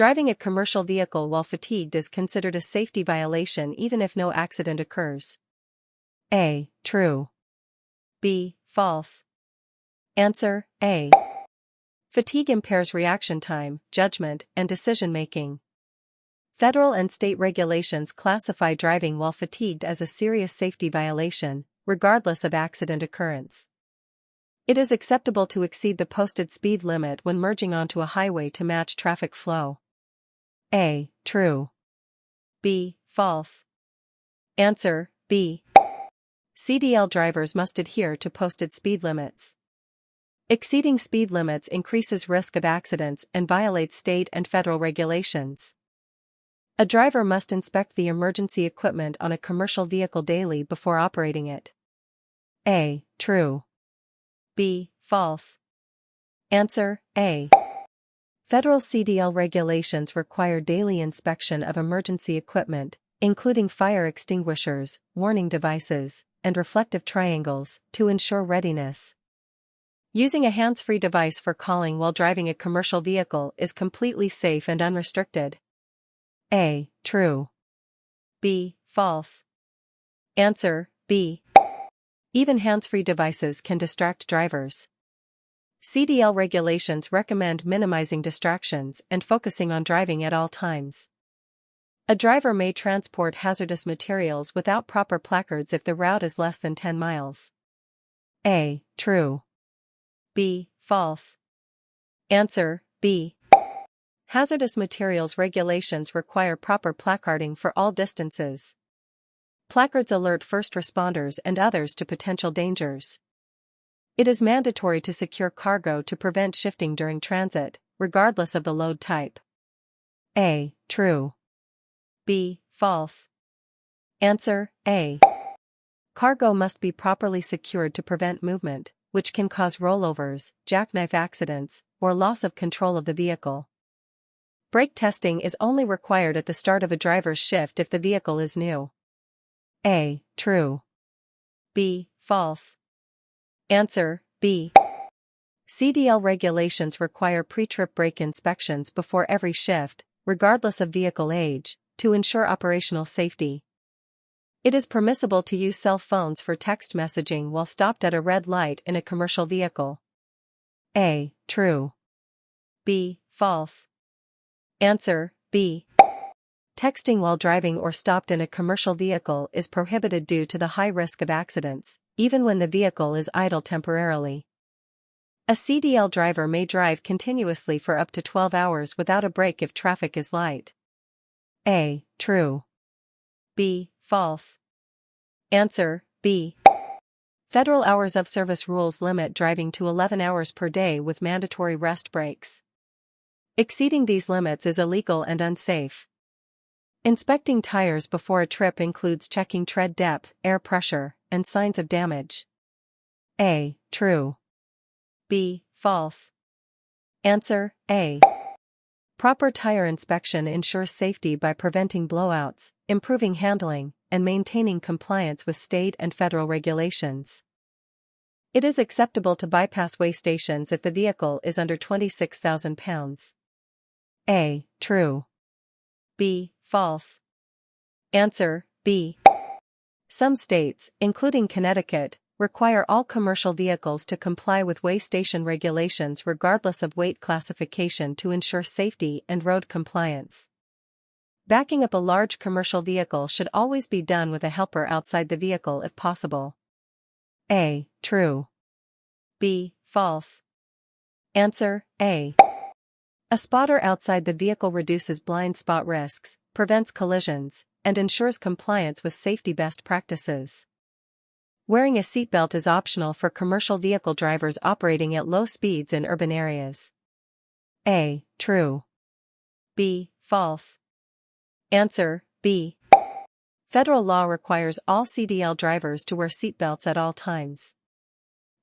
Driving a commercial vehicle while fatigued is considered a safety violation even if no accident occurs. A. True. B. False. Answer: A. Fatigue impairs reaction time, judgment, and decision-making. Federal and state regulations classify driving while fatigued as a serious safety violation, regardless of accident occurrence. It is acceptable to exceed the posted speed limit when merging onto a highway to match traffic flow. A. True. B. False. Answer: B. CDL drivers must adhere to posted speed limits. Exceeding speed limits increases risk of accidents and violates state and federal regulations. A driver must inspect the emergency equipment on a commercial vehicle daily before operating it. A. True. B. False. Answer: A. Federal CDL regulations require daily inspection of emergency equipment, including fire extinguishers, warning devices, and reflective triangles, to ensure readiness. Using a hands-free device for calling while driving a commercial vehicle is completely safe and unrestricted. A. True. B. False. Answer: B. Even hands-free devices can distract drivers. CDL regulations recommend minimizing distractions and focusing on driving at all times. A driver may transport hazardous materials without proper placards if the route is less than 10 miles. A. True. B. False. Answer: B. Hazardous materials regulations require proper placarding for all distances. Placards alert first responders and others to potential dangers. It is mandatory to secure cargo to prevent shifting during transit, regardless of the load type. A. True. B. False. Answer: A. Cargo must be properly secured to prevent movement, which can cause rollovers, jackknife accidents, or loss of control of the vehicle. Brake testing is only required at the start of a driver's shift if the vehicle is new. A. True. B. False. Answer: B. CDL regulations require pre-trip brake inspections before every shift, regardless of vehicle age, to ensure operational safety. It is permissible to use cell phones for text messaging while stopped at a red light in a commercial vehicle. A. True. B. False. Answer: B. Texting while driving or stopped in a commercial vehicle is prohibited due to the high risk of accidents, even when the vehicle is idle temporarily. A CDL driver may drive continuously for up to 12 hours without a break if traffic is light. A. True. B. False. Answer: B. Federal hours of service rules limit driving to 11 hours per day with mandatory rest breaks. Exceeding these limits is illegal and unsafe. Inspecting tires before a trip includes checking tread depth, air pressure, and signs of damage. A. True. B. False. Answer: A. Proper tire inspection ensures safety by preventing blowouts, improving handling, and maintaining compliance with state and federal regulations. It is acceptable to bypass weigh stations if the vehicle is under 26,000 pounds. A. True. B. False. Answer: B. Some states, including Connecticut, require all commercial vehicles to comply with weigh station regulations regardless of weight classification to ensure safety and road compliance. Backing up a large commercial vehicle should always be done with a helper outside the vehicle if possible. A. True. B. False. Answer: A. A spotter outside the vehicle reduces blind spot risks, prevents collisions, and ensures compliance with safety best practices. Wearing a seatbelt is optional for commercial vehicle drivers operating at low speeds in urban areas. A. True. B. False. Answer: B. Federal law requires all CDL drivers to wear seatbelts at all times.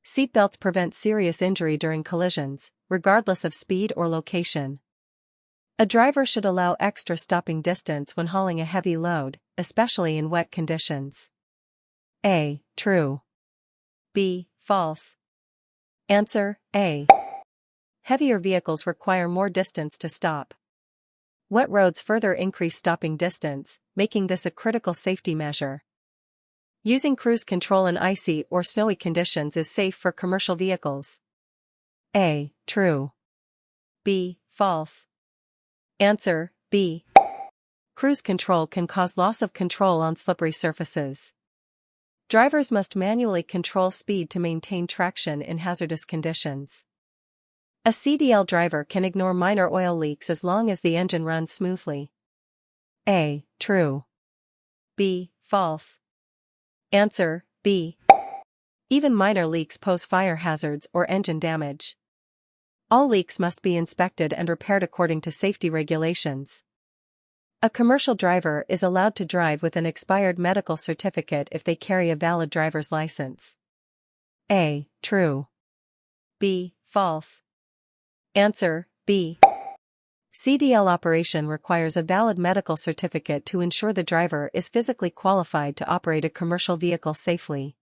Seatbelts prevent serious injury during collisions, regardless of speed or location. A driver should allow extra stopping distance when hauling a heavy load, especially in wet conditions. A. True. B. False. Answer: A. Heavier vehicles require more distance to stop. Wet roads further increase stopping distance, making this a critical safety measure. Using cruise control in icy or snowy conditions is safe for commercial vehicles. A. True. B. False. Answer, B. Cruise control can cause loss of control on slippery surfaces. Drivers must manually control speed to maintain traction in hazardous conditions. A CDL driver can ignore minor oil leaks as long as the engine runs smoothly. A. True. B. False. Answer, B. Even minor leaks pose fire hazards or engine damage. All leaks must be inspected and repaired according to safety regulations. A commercial driver is allowed to drive with an expired medical certificate if they carry a valid driver's license. A. True. B. False. Answer, B. CDL operation requires a valid medical certificate to ensure the driver is physically qualified to operate a commercial vehicle safely.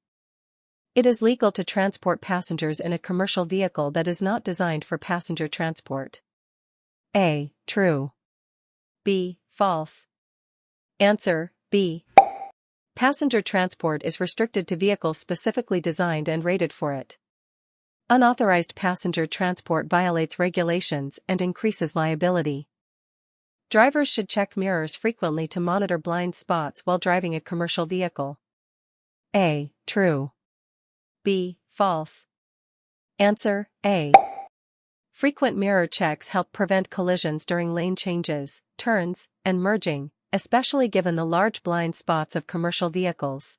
It is legal to transport passengers in a commercial vehicle that is not designed for passenger transport. A. True. B. False. Answer, B. Passenger transport is restricted to vehicles specifically designed and rated for it. Unauthorized passenger transport violates regulations and increases liability. Drivers should check mirrors frequently to monitor blind spots while driving a commercial vehicle. A. True. B. False. Answer, A. Frequent mirror checks help prevent collisions during lane changes, turns, and merging, especially given the large blind spots of commercial vehicles.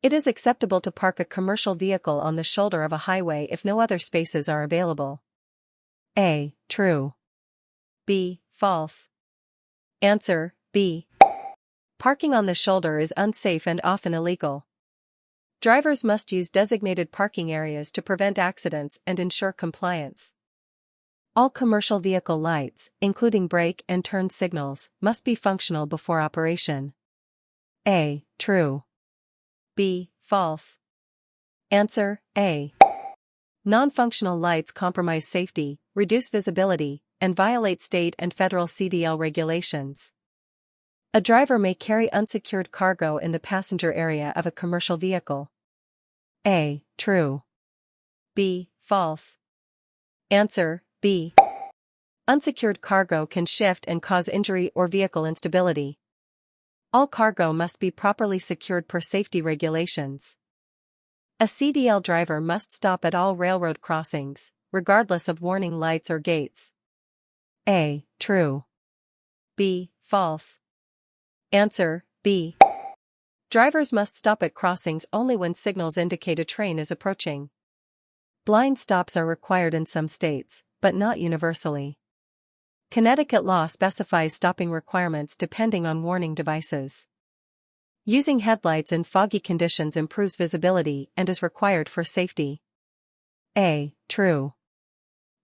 It is acceptable to park a commercial vehicle on the shoulder of a highway if no other spaces are available. A. True. B. False. Answer, B. Parking on the shoulder is unsafe and often illegal. Drivers must use designated parking areas to prevent accidents and ensure compliance. All commercial vehicle lights, including brake and turn signals, must be functional before operation. A. True. B. False. Answer, A. Non-functional lights compromise safety, reduce visibility, and violate state and federal CDL regulations. A driver may carry unsecured cargo in the passenger area of a commercial vehicle. A. True. B. False. Answer, B. Unsecured cargo can shift and cause injury or vehicle instability. All cargo must be properly secured per safety regulations. A CDL driver must stop at all railroad crossings, regardless of warning lights or gates. A. True. B. False. Answer, B. Drivers must stop at crossings only when signals indicate a train is approaching. Blind stops are required in some states, but not universally. Connecticut law specifies stopping requirements depending on warning devices. Using headlights in foggy conditions improves visibility and is required for safety. A. True.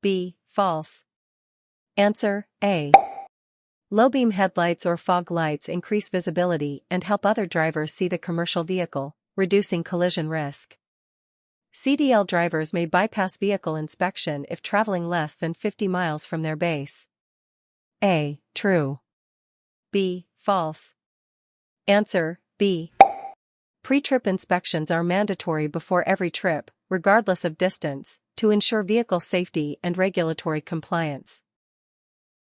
B. False. Answer, A. Low-beam headlights or fog lights increase visibility and help other drivers see the commercial vehicle, reducing collision risk. CDL drivers may bypass vehicle inspection if traveling less than 50 miles from their base. A. True. B. False. Answer, B. Pre-trip inspections are mandatory before every trip, regardless of distance, to ensure vehicle safety and regulatory compliance.